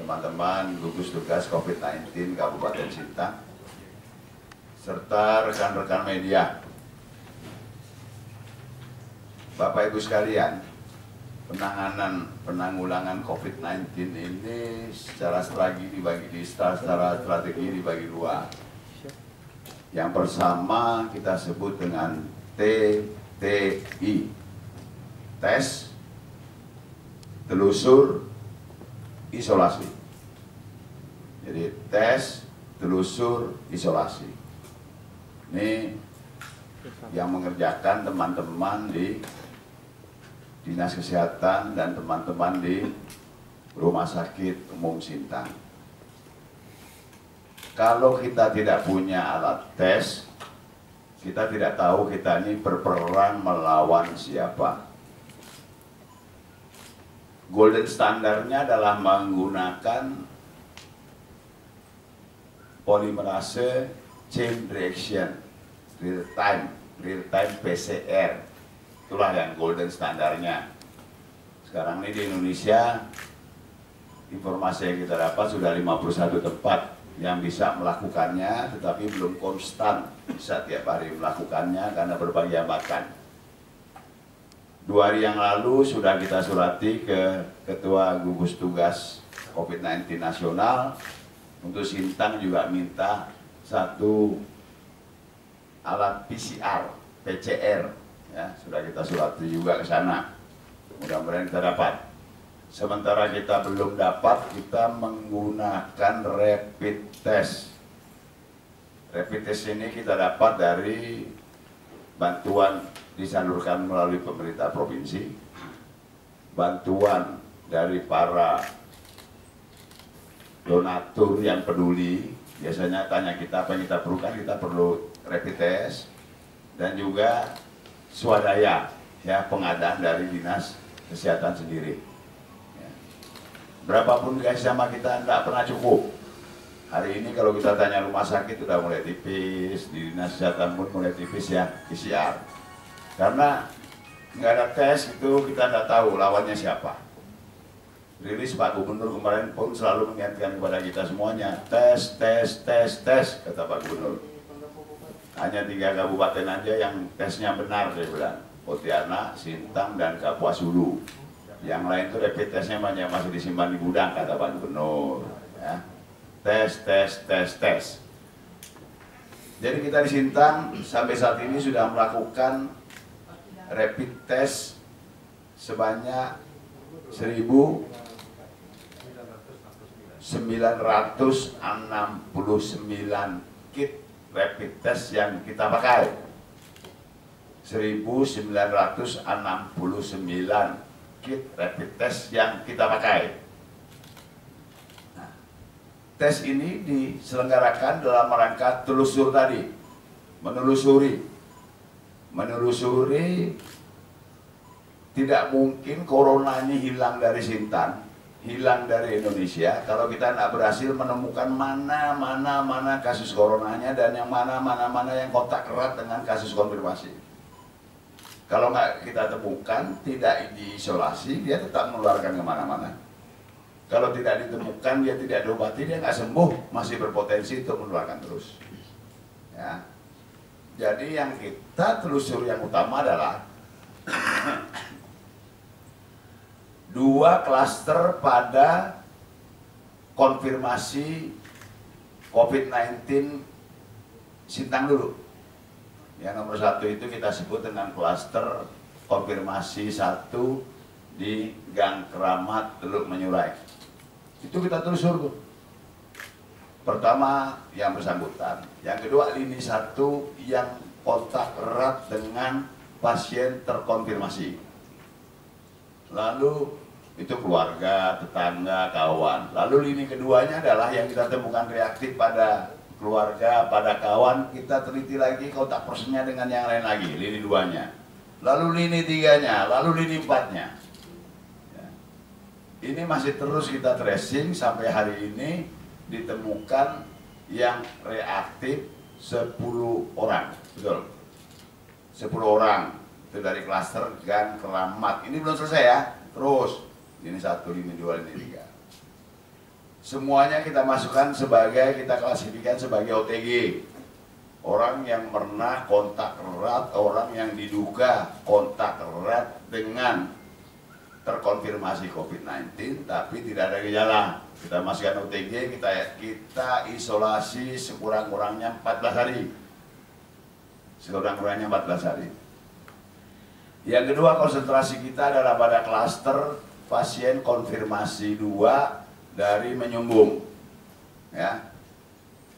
teman-teman gugus tugas COVID-19 Kabupaten Sintang, serta rekan-rekan media. Bapak Ibu sekalian, penanggulangan COVID-19 ini secara strategi dibagi dua. Yang pertama kita sebut dengan TTI, tes, telusur, isolasi. Jadi tes, telusur, isolasi. Ini yang mengerjakan teman-teman di Dinas Kesehatan dan teman-teman di Rumah Sakit Umum Sintang. Kalau kita tidak punya alat tes, kita tidak tahu kita ini berperang melawan siapa. Golden standarnya adalah menggunakan polimerase chain reaction, real time PCR. Itulah yang golden standarnya. Sekarang ini di Indonesia, informasi yang kita dapat sudah 51 tempat yang bisa melakukannya, tetapi belum konstan bisa tiap hari melakukannya karena berbagai hambatan. 2 hari yang lalu sudah kita surati ke Ketua Gugus Tugas COVID-19 Nasional. Untuk Sintang juga minta 1 alat PCR, ya, sudah kita surati juga ke sana. Mudah-mudahan kita dapat. Sementara kita belum dapat, kita menggunakan rapid test. Rapid test ini kita dapat dari bantuan disalurkan melalui pemerintah provinsi, bantuan dari para donatur yang peduli. Biasanya tanya kita apa yang kita perlukan, kita perlu rapid test, dan juga swadaya, ya, pengadaan dari Dinas Kesehatan sendiri. Ya. Berapapun dikasih sama kita tidak pernah cukup. Hari ini kalau kita tanya rumah sakit sudah mulai tipis, di Dinas Kesehatan pun mulai tipis ya PCR. Karena nggak ada tes itu kita tidak tahu lawannya siapa. Rilis Pak Gubernur kemarin pun selalu mengingatkan kepada kita semuanya, tes, kata Pak Gubernur. Hanya 3 kabupaten aja yang tesnya benar, saya bilang. Pontianak, Sintang, dan Kapuas Hulu. Yang lain itu rapid testnya banyak masih disimpan di gudang, kata Pak Gubernur. Ya. Tes. Jadi kita di Sintang sampai saat ini sudah melakukan rapid test sebanyak 1.969 kit rapid test yang kita pakai. 1.969 kit rapid test yang kita pakai. Nah, tes ini diselenggarakan dalam rangka telusur tadi, menelusuri. Tidak mungkin corona ini hilang dari Sintang, hilang dari Indonesia kalau kita tidak berhasil menemukan mana kasus coronanya dan yang mana yang kontak erat dengan kasus konfirmasi. Kalau nggak kita temukan, tidak diisolasi, dia tetap menularkan kemana-mana. Kalau tidak ditemukan, dia tidak diobati, dia nggak sembuh, masih berpotensi untuk menularkan terus. Ya. Jadi yang kita telusur yang utama adalah 2 klaster pada konfirmasi COVID-19 Sintang dulu. Yang nomor 1 itu kita sebut dengan klaster konfirmasi 1 di Gang Keramat, Teluk Menyurai. Itu kita telusur tuh. Pertama yang bersangkutan, yang kedua lini 1 yang kontak erat dengan pasien terkonfirmasi. Lalu itu keluarga, tetangga, kawan. Lalu lini keduanya adalah yang kita temukan reaktif pada keluarga, pada kawan, kita teliti lagi kontak personnya dengan yang lain lagi, lini 2-nya. Lalu lini 3-nya, lalu lini 4-nya. Ya. Ini masih terus kita tracing sampai hari ini ditemukan yang reaktif 10 orang, betul? 10 orang itu dari klaster Gang Keramat. Ini belum selesai ya, terus lini 1, lini 2, lini 3. semuanya kita masukkan sebagai, kita klasifikasikan sebagai OTG. Orang yang pernah kontak erat, orang yang diduga kontak erat dengan terkonfirmasi COVID-19 tapi tidak ada gejala. Kita masukkan OTG, kita isolasi sekurang-kurangnya 14 hari. Sekurang-kurangnya 14 hari. Yang kedua, konsentrasi kita adalah pada klaster pasien konfirmasi 2 dari menyumbung. Ya.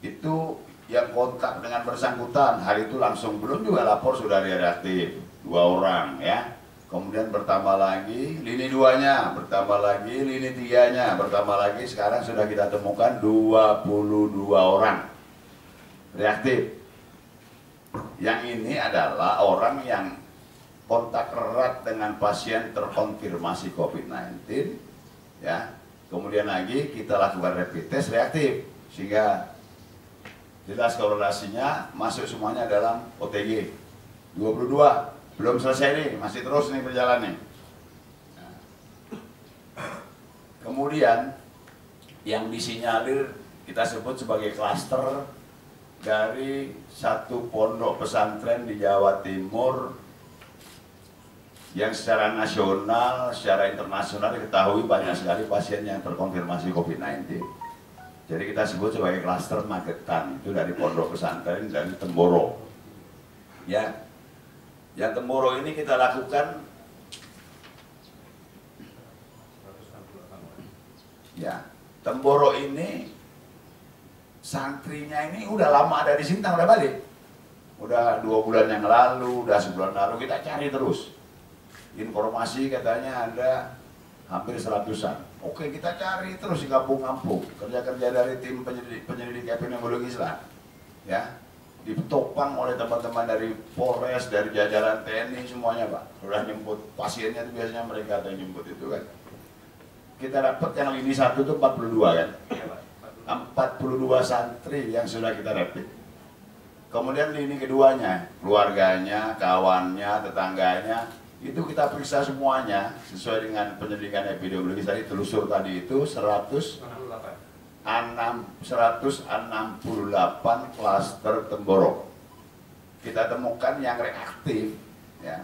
Itu yang kontak dengan bersangkutan hari itu langsung, belum juga lapor sudah reaktif 2 orang ya. Kemudian bertambah lagi lini 2-nya, bertambah lagi lini 3-nya, bertambah lagi, sekarang sudah kita temukan 22 orang reaktif. Yang ini adalah orang yang kontak erat dengan pasien terkonfirmasi COVID-19 ya. Kemudian lagi kita lakukan rapid test reaktif, sehingga jelas korelasinya masuk semuanya dalam OTG. 22 belum selesai nih, masih terus nih berjalan nih. Nah. Kemudian yang disinyalir kita sebut sebagai klaster dari satu pondok pesantren di Jawa Timur yang secara nasional, secara internasional diketahui banyak sekali pasien yang terkonfirmasi COVID-19. Jadi kita sebut sebagai klaster Magetan, itu dari pondok pesantren dari Temboro. Ya, yang Temboro ini kita lakukan, ya, Temboro ini santrinya ini udah lama ada di Sintang, udah balik, udah 2 bulan yang lalu, udah sebulan lalu kita cari terus. Informasi katanya ada hampir 100-an. Oke, kita cari terus di kampung-kampung, kerja-kerja dari tim penyelidik epidemiologi Islam, ya, ditopang oleh teman-teman dari Polres, dari jajaran TNI semuanya, Pak. Sudah jemput pasiennya, itu biasanya mereka yang jemput itu kan. Kita dapat yang lini 1 itu 42 kan, 42 santri yang sudah kita rapid. Kemudian lini keduanya, keluarganya, kawannya, tetangganya, itu kita periksa semuanya sesuai dengan penyelidikan epidemiologi tadi, telusur tadi itu 168 klaster Temboro. Kita temukan yang reaktif ya,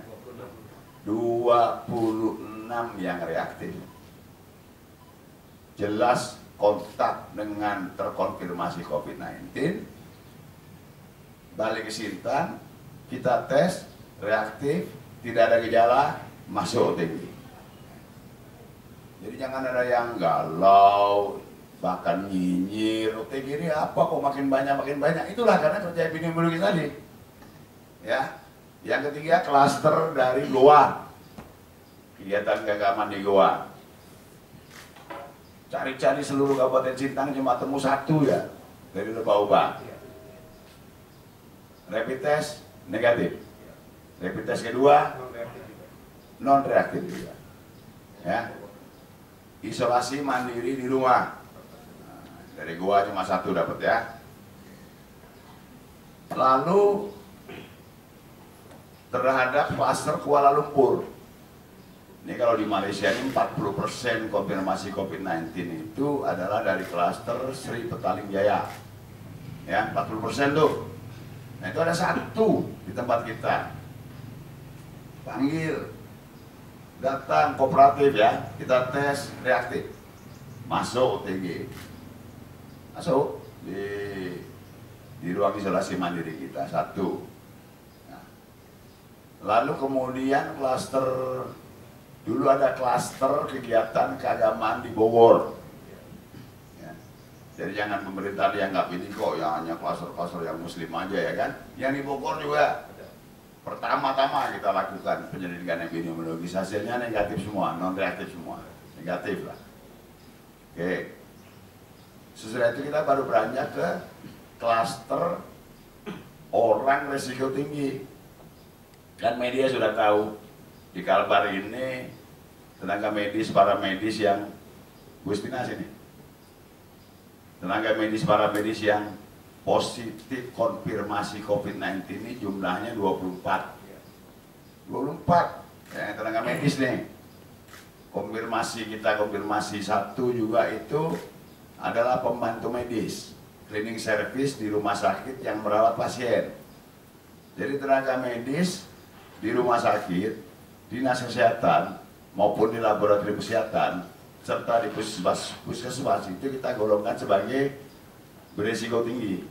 26 yang reaktif. Jelas kontak dengan terkonfirmasi COVID-19. Balik ke Sintang, kita tes reaktif, tidak ada gejala, masuk OTG. Jadi jangan ada yang galau, bahkan nyinyir, OTG ini apa kok makin banyak. Itulah karena kerja epidemiologi tadi. Ya. Yang ketiga, klaster dari Goa. Kegiatan keagamaan di Goa. Cari-cari seluruh Kabupaten Sintang cuma temu 1 ya, dari Lebah-Ubah. Rapid test negatif. Rapid test kedua non reaktif juga. Ya. Isolasi mandiri di rumah. Nah, dari Goa cuma 1 dapat ya. Lalu terhadap klaster Kuala Lumpur. Ini kalau di Malaysia ini 40% konfirmasi COVID-19 itu adalah dari klaster Sri Petaling Jaya. Ya, 40% tuh. Nah, itu ada 1 di tempat kita. Panggil, datang kooperatif ya, kita tes reaktif, masuk OTG, masuk di ruang isolasi mandiri kita 1. Nah, lalu kemudian klaster, dulu ada klaster kegiatan keagamaan di Bogor. Ya. Jadi jangan pemerintah dianggap ini kok ya hanya klaster-klaster yang Muslim aja ya kan. Yang di Bogor juga pertama-tama kita lakukan penyelidikan epidemiologis, hasilnya negatif semua, non reaktif semua, negatif lah. Oke, sesudah itu kita baru beranjak ke klaster orang resiko tinggi. Dan media sudah tahu di Kalbar ini tenaga medis, para medis yang Gustina sini, tenaga medis, para medis yang positif konfirmasi COVID-19 ini jumlahnya 24 ya, tenaga medis nih. Konfirmasi kita, konfirmasi 1 juga itu adalah pembantu medis, cleaning service di rumah sakit yang merawat pasien. Jadi tenaga medis di rumah sakit, dinas kesehatan maupun di laboratorium kesehatan serta di puskesmas itu kita golongkan sebagai berisiko tinggi.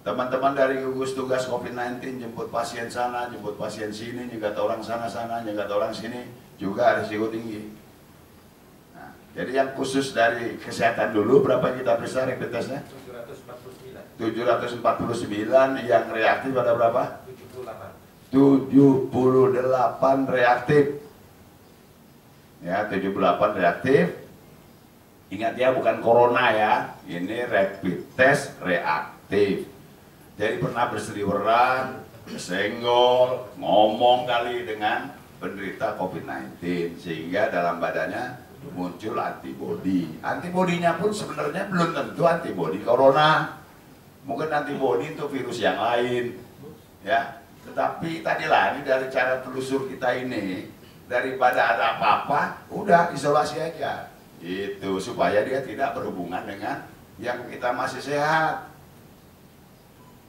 Teman-teman dari gugus tugas COVID-19 jemput pasien sana, jemput pasien sini, nyegat orang sana-sana, nyegat orang sini juga risiko tinggi. Nah, jadi yang khusus dari kesehatan dulu berapa kita periksa rapid testnya? 749. 749, yang reaktif ada berapa? 78 reaktif. Ya, 78 reaktif. Ingat ya, bukan corona ya, ini rapid test reaktif. Jadi pernah berseliweran, bersenggol, ngomong kali dengan penderita COVID-19 sehingga dalam badannya muncul antibodi. Antibodinya pun sebenarnya belum tentu antibodi corona, mungkin antibodi untuk virus yang lain, ya. Tetapi tadilah ini dari cara telusur kita ini, daripada ada apa-apa, udah isolasi aja, itu supaya dia tidak berhubungan dengan yang kita masih sehat.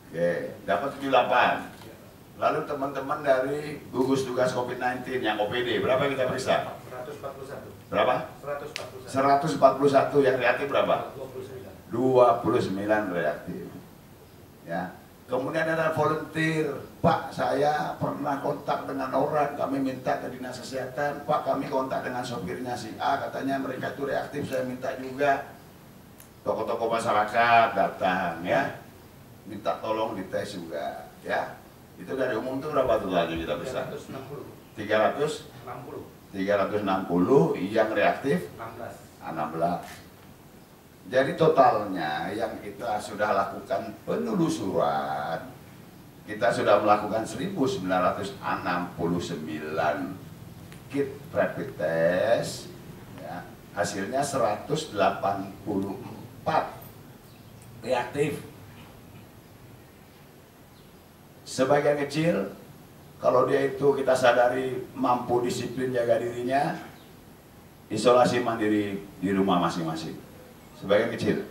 Oke, dapat 78. Lalu teman-teman dari gugus tugas COVID-19 yang OPD, berapa kita periksa? 141. Berapa? 141. 141, yang reaktif berapa? 29. 29 reaktif. Ya. Kemudian ada volunteer, Pak saya pernah kontak dengan orang, kami minta ke dinas kesehatan, Pak kami kontak dengan sopirnya si A, katanya mereka itu reaktif, saya minta juga. Tokoh-tokoh masyarakat datang ya, minta tolong dites juga ya. Itu dari umum itu berapa tuh lagi kita bisa? 360. 360 yang reaktif 16. Jadi totalnya yang kita sudah lakukan penelusuran, kita sudah melakukan 1969 kit rapid test ya. Hasilnya 184 reaktif. Sebagian kecil, kalau dia itu kita sadari mampu disiplin jaga dirinya, isolasi mandiri di rumah masing-masing. Sebagian kecil.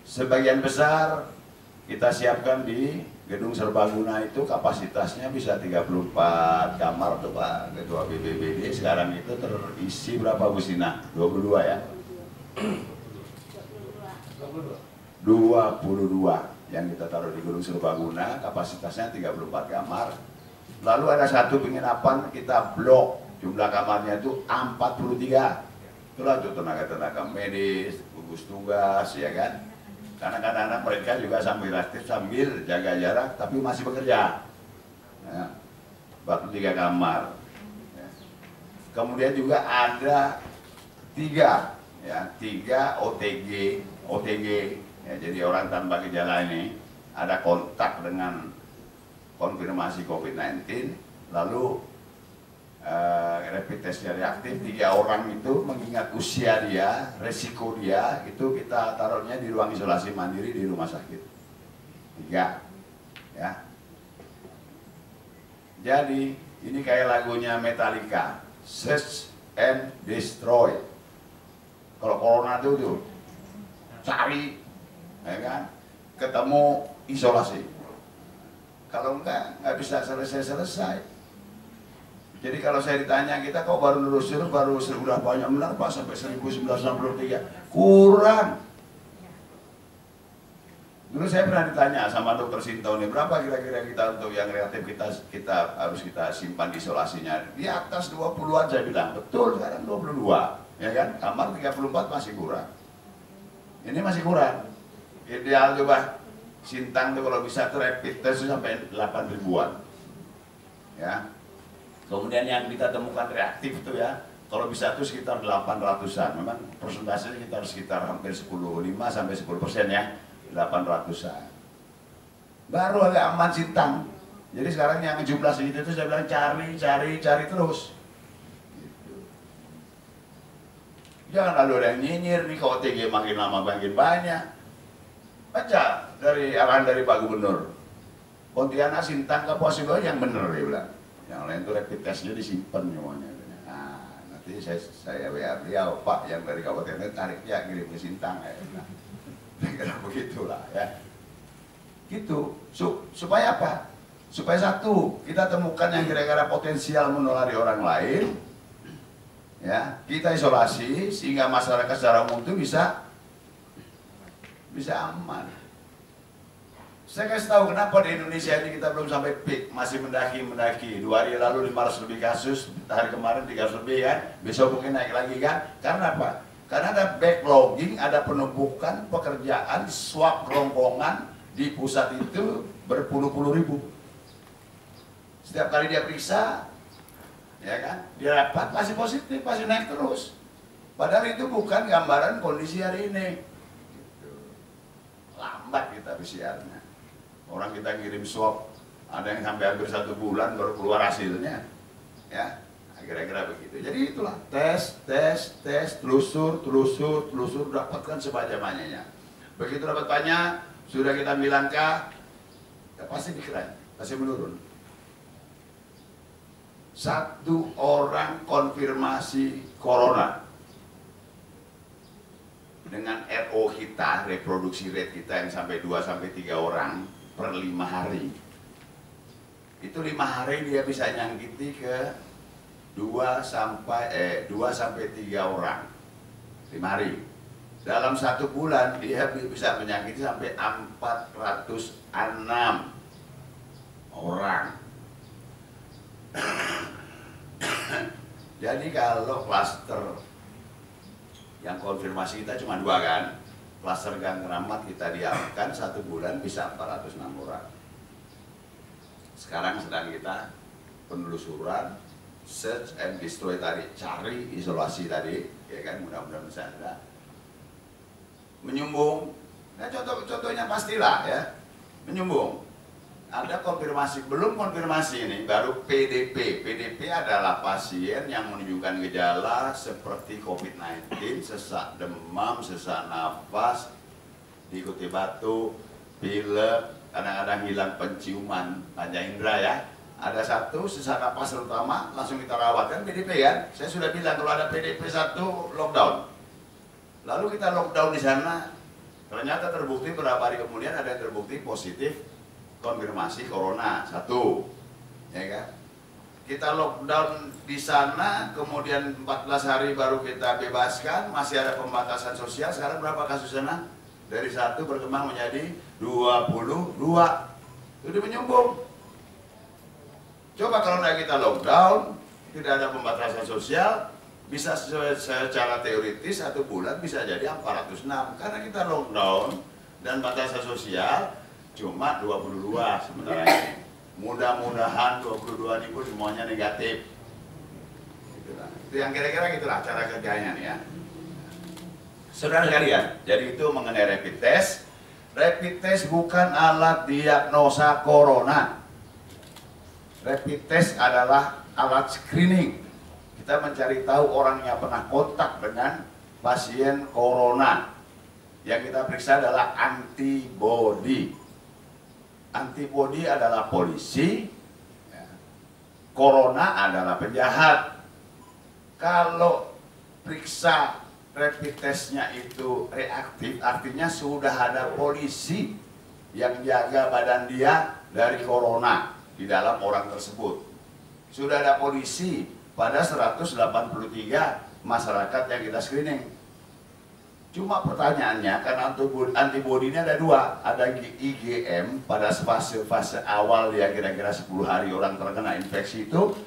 Sebagian besar kita siapkan di gedung serbaguna itu kapasitasnya bisa 34 kamar tuh Pak Ketua BPBD. Sekarang itu terisi berapa Bu Sina? 22 ya? 22 yang kita taruh di gedung serbaguna, kapasitasnya 34 kamar. Lalu ada satu penginapan kita blok, jumlah kamarnya itu 43. Itulah tuh tenaga-tenaga medis, gugus tugas ya kan. Karena kadang-kadang mereka juga sambil aktif sambil jaga jarak tapi masih bekerja. Ya, 43 kamar. Ya. Kemudian juga ada 3 OTG. Ya, jadi orang tanpa gejala ini ada kontak dengan konfirmasi COVID-19, lalu rapid testnya reaktif. 3 orang itu mengingat usia dia, resiko dia, itu kita taruhnya di ruang isolasi mandiri di rumah sakit. 3, ya. Jadi ini kayak lagunya Metallica, Search and Destroy. Kalau corona tuh cari, ya kan, ketemu isolasi. Kalau nggak bisa selesai. Jadi kalau saya ditanya kita kok baru nelusur, baru sudah banyak benar Pak sampai 1963, kurang. Dulu saya pernah ditanya sama Dokter Sinto nih, berapa kira-kira kita untuk yang reaktif kita harus kita simpan isolasinya? Di atas 20-an saya bilang, betul sekarang 22, ya kan? Kamar 34 masih kurang. Ini masih kurang. Ideal coba Sintang tuh kalau bisa tuh rapid test sampai 8 ribuan. Ya. Kemudian yang kita temukan reaktif itu ya, kalau bisa tuh sekitar 800-an. Memang persentasenya sekitar hampir 5 sampai 10% ya, 800-an. Baru agak aman Sintang. Jadi sekarang yang jumlah segitu itu saya bilang cari terus. Gitu. Jangan lalu ada yang nyinyir nih kok OTG makin lama makin banyak. Baca dari arahan dari Pak Gubernur. Pontianak, Sintang, Kapuasulu yang bener dia bilang. Yang lain itu rapid testnya disimpan semuanya. Nah, nanti nanti saya WA beliau, Pak yang dari Kabupaten tarik ya kirim ke Sintang ya. Kira begitulah ya. Gitu. Supaya apa? Supaya satu, kita temukan yang kira-kira potensial menulari orang lain. Ya, kita isolasi sehingga masyarakat secara umum itu bisa aman. Saya kasih tahu kenapa di Indonesia ini kita belum sampai peak, masih mendaki. 2 hari lalu 500 lebih kasus, hari kemarin 300 lebih kan, besok mungkin naik lagi kan. Karena apa? Karena ada backlogging, ada penumpukan pekerjaan swab kerongkongan di pusat itu berpuluh-puluh ribu. Setiap kali dia periksa, ya kan, dia dapat masih positif, masih naik terus. Padahal itu bukan gambaran kondisi hari ini. Gitu. Lambat kita PCR-nya. Orang kita ngirim swab, ada yang sampai hampir 1 bulan baru keluar hasilnya, ya kira-kira begitu. Jadi itulah tes, telusur, dapatkan sebanyak-banyaknya. Begitu dapat banyak, sudah kita ambil langkah, ya pasti dikira, pasti menurun. 1 orang konfirmasi corona dengan RO kita, reproduksi rate kita yang sampai 2-3 orang per 5 hari. Itu 5 hari dia bisa nyangkiti ke 2-3 orang 5 hari. Dalam 1 bulan dia bisa menyakiti sampai 406 orang. Jadi kalau klaster yang konfirmasi kita cuma 2 kan, klaster Gang Keramat kita diamkan 1 bulan bisa 406 orang. Sekarang sedang kita penelusuran, search and destroy tadi, cari isolasi tadi, ya kan, mudah-mudahan bisa ada. Menyumbung, nah contohnya pastilah ya, menyumbung. Ada konfirmasi, belum konfirmasi ini, baru PDP. PDP adalah pasien yang menunjukkan gejala seperti COVID-19, sesak demam, sesak nafas, diikuti batuk, pilek, kadang-kadang hilang penciuman, panca indera ya. Ada 1 sesak nafas terutama, langsung kita rawat, kan PDP kan? Saya sudah bilang kalau ada PDP 1, lockdown. Lalu kita lockdown di sana, ternyata terbukti beberapa hari kemudian ada yang terbukti positif konfirmasi corona 1, ya kan? Kita lockdown di sana, kemudian 14 hari baru kita bebaskan, masih ada pembatasan sosial. Sekarang berapa kasus sana? Dari 1 berkembang menjadi 22, itu menyumbung. Coba kalau kita lockdown, tidak ada pembatasan sosial, bisa secara teoritis 1 bulan bisa jadi 406. Karena kita lockdown dan batasan sosial cuma 22 sementara ini. Mudah-mudahan 22 ini pun semuanya negatif. Itulah. Itu yang kira-kira gitulah cara kerjanya nih ya. Saudara sekalian, jadi itu mengenai rapid test. Rapid test bukan alat diagnosa corona. Rapid test adalah alat screening. Kita mencari tahu orang yang pernah kontak dengan pasien corona. Yang kita periksa adalah antibody. Antibody adalah polisi, corona adalah penjahat. Kalau periksa rapid testnya itu reaktif, artinya sudah ada polisi yang jaga badan dia dari corona di dalam orang tersebut. Sudah ada polisi pada 183 masyarakat yang kita screening. Cuma pertanyaannya, karena antibody ini ada 2, ada IgM pada fase awal ya kira-kira 10 hari orang terkena infeksi itu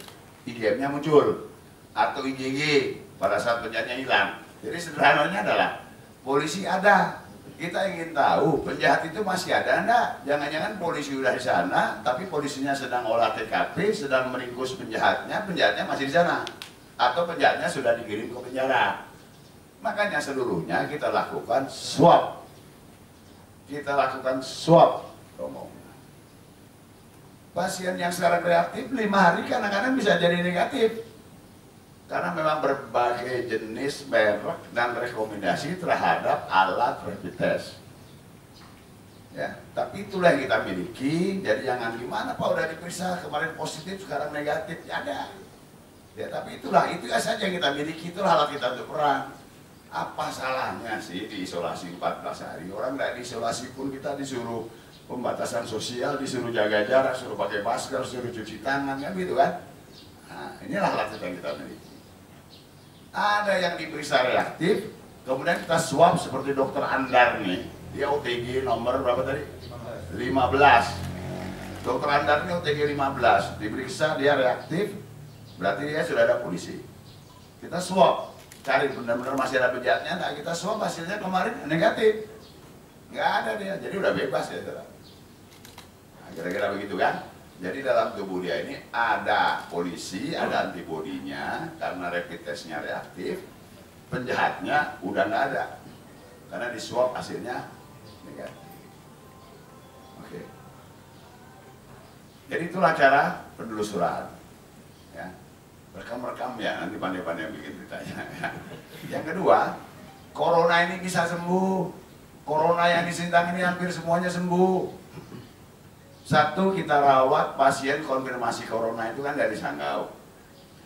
IgM-nya muncul, atau IgG pada saat penjahatnya hilang. Jadi sederhananya adalah polisi ada, kita ingin tahu penjahat itu masih ada enggak? Jangan-jangan polisi udah di sana, tapi polisinya sedang olah TKP, sedang meringkus penjahatnya, penjahatnya masih di sana, atau penjahatnya sudah dikirim ke penjara. Makanya seluruhnya kita lakukan swab. Kita lakukan swab. Pasien yang sekarang reaktif 5 hari kadang-kadang bisa jadi negatif. Karena memang berbagai jenis, merek, dan rekomendasi terhadap alat rapid test. Ya, tapi itulah yang kita miliki. Jadi jangan gimana Pak udah diperiksa kemarin positif sekarang negatif. Ya ada. Ya, tapi itu saja yang kita miliki, itulah alat kita untuk perang. Apa salahnya sih diisolasi 14 hari? Orang nggak diisolasi pun kita disuruh pembatasan sosial, disuruh jaga jarak, suruh pakai masker, suruh cuci tangan, kan gitu kan? Nah, inilah alat yang kita miliki. Ada yang diperiksa reaktif, kemudian kita swab seperti dokter Andar nih. Dia OTG nomor berapa tadi? 15. Dokter Andar ini OTG 15, diperiksa dia reaktif, berarti dia sudah ada polisi. Kita swab, cari benar-benar masih ada penjahatnya, nah kita swab hasilnya kemarin negatif. Nggak ada dia, jadi udah bebas ya. Nah, kira-kira begitu kan? Jadi dalam tubuh dia ini ada polisi, ada antibodinya, karena rapid testnya reaktif, penjahatnya udah nggak ada. Karena di swab hasilnya negatif. Oke. Jadi itulah cara penelusuran. Ya. Rekam-rekam ya, nanti pandai-pandai bikin beritanya. Yang kedua, corona ini bisa sembuh. Corona yang di Sintang ini hampir semuanya sembuh. Satu, kita rawat pasien konfirmasi corona itu kan dari Sanggau.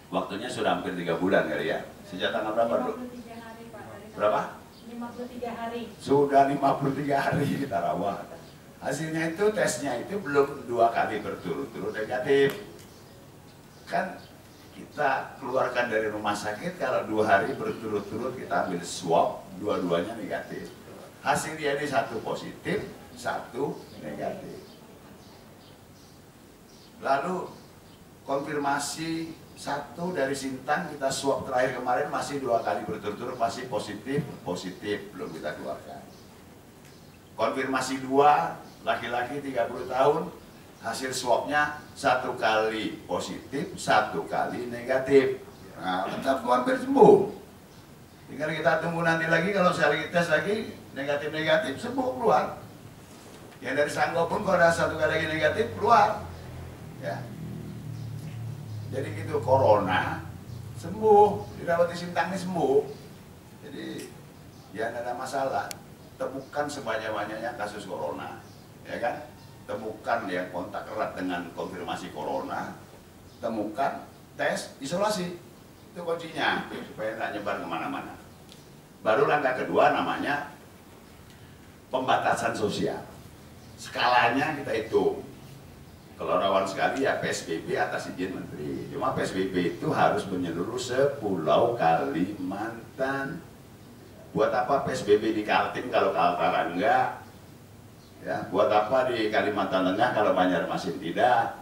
Waktunya sudah hampir 3 bulan kali ya. Sejak tanggal berapa, Bro? 53 hari, Pak. Berapa? 53 hari. Sudah 53 hari kita rawat. Hasilnya itu, tesnya itu belum 2 kali berturut-turut negatif. Kan kita keluarkan dari rumah sakit, kalau 2 hari berturut-turut kita ambil swab, dua-duanya negatif. Hasilnya ini 1 positif, 1 negatif. Lalu konfirmasi 1 dari Sintang, kita swab terakhir kemarin masih 2 kali berturut-turut masih positif, belum kita keluarkan. Konfirmasi 2, laki-laki 30 tahun, hasil swabnya 1 kali positif, 1 kali negatif. Nah, tetap hampir sembuh. Tinggal kita tunggu nanti lagi, kalau sekali tes lagi negatif-negatif, sembuh keluar. Yang dari Sanggau pun kalau ada 1 kali lagi negatif, keluar. Ya. Jadi gitu, corona sembuh, dirawat di Sintang ini sembuh. Jadi ya tidak ada masalah. Temukan sebanyak-banyaknya kasus corona, ya kan? Temukan yang kontak erat dengan konfirmasi corona, temukan, tes, isolasi. Itu kuncinya supaya tidak nyebar kemana-mana. Baru langkah kedua namanya pembatasan sosial. Skalanya kita hitung. Kalau rawan sekali ya PSBB atas izin menteri. Cuma PSBB itu harus menyeluruh sepulau Kalimantan. Buat apa PSBB di Kaltim kalau Kaltara enggak? Ya, buat apa di Kalimantan Tengah kalau Banjarmasin tidak?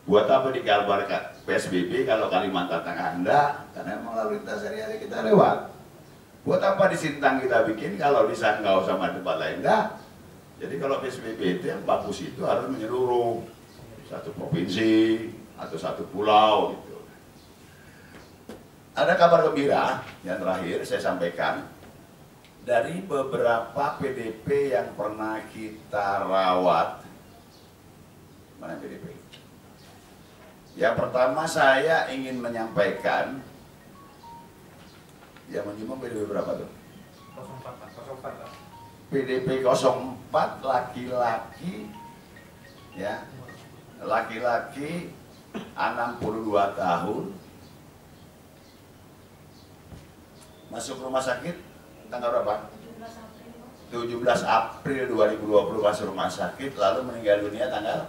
Buat apa di Kalbar PSBB kalau Kalimantan Tengah enggak? Karena memang lalu lintas sehari-hari kita lewat. Buat apa di Sintang kita bikin kalau di Sanggau sama tempat lain enggak? Jadi kalau PSBB itu yang bagus itu harus menyeluruh 1 provinsi atau 1 pulau gitu. Ada kabar gembira yang terakhir saya sampaikan dari beberapa PDP yang pernah kita rawat. Mana PDP? Yang pertama saya ingin menyampaikan yang menyumbang PDP berapa tuh? 04 Pak. PDP 04 laki-laki ya, laki-laki 62 tahun, masuk rumah sakit tanggal berapa? 17 April 2020 masuk rumah sakit, lalu meninggal dunia tanggal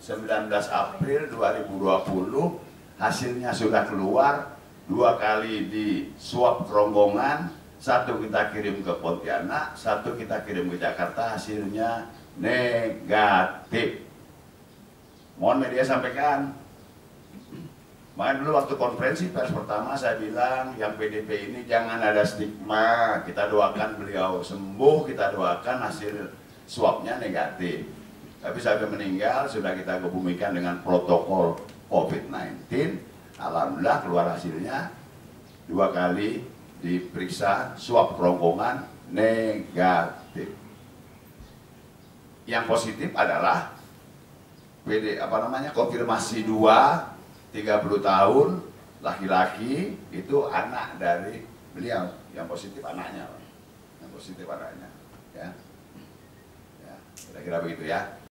19 April 2020. Hasilnya sudah keluar, 2 kali di swab kerongkongan, 1 kita kirim ke Pontianak, 1 kita kirim ke Jakarta, hasilnya negatif. Mohon media sampaikan. Makanya dulu waktu konferensi pers pertama saya bilang yang PDP ini jangan ada stigma, kita doakan beliau sembuh, kita doakan hasil swabnya negatif. Tapi sampai meninggal sudah kita kebumikan dengan protokol COVID-19. Alhamdulillah keluar hasilnya 2 kali diperiksa swab kerongkongan negatif. Yang positif adalah konfirmasi 2, 30 tahun, laki-laki, itu anak dari beliau. Yang positif anaknya, ya, kira-kira begitu ya.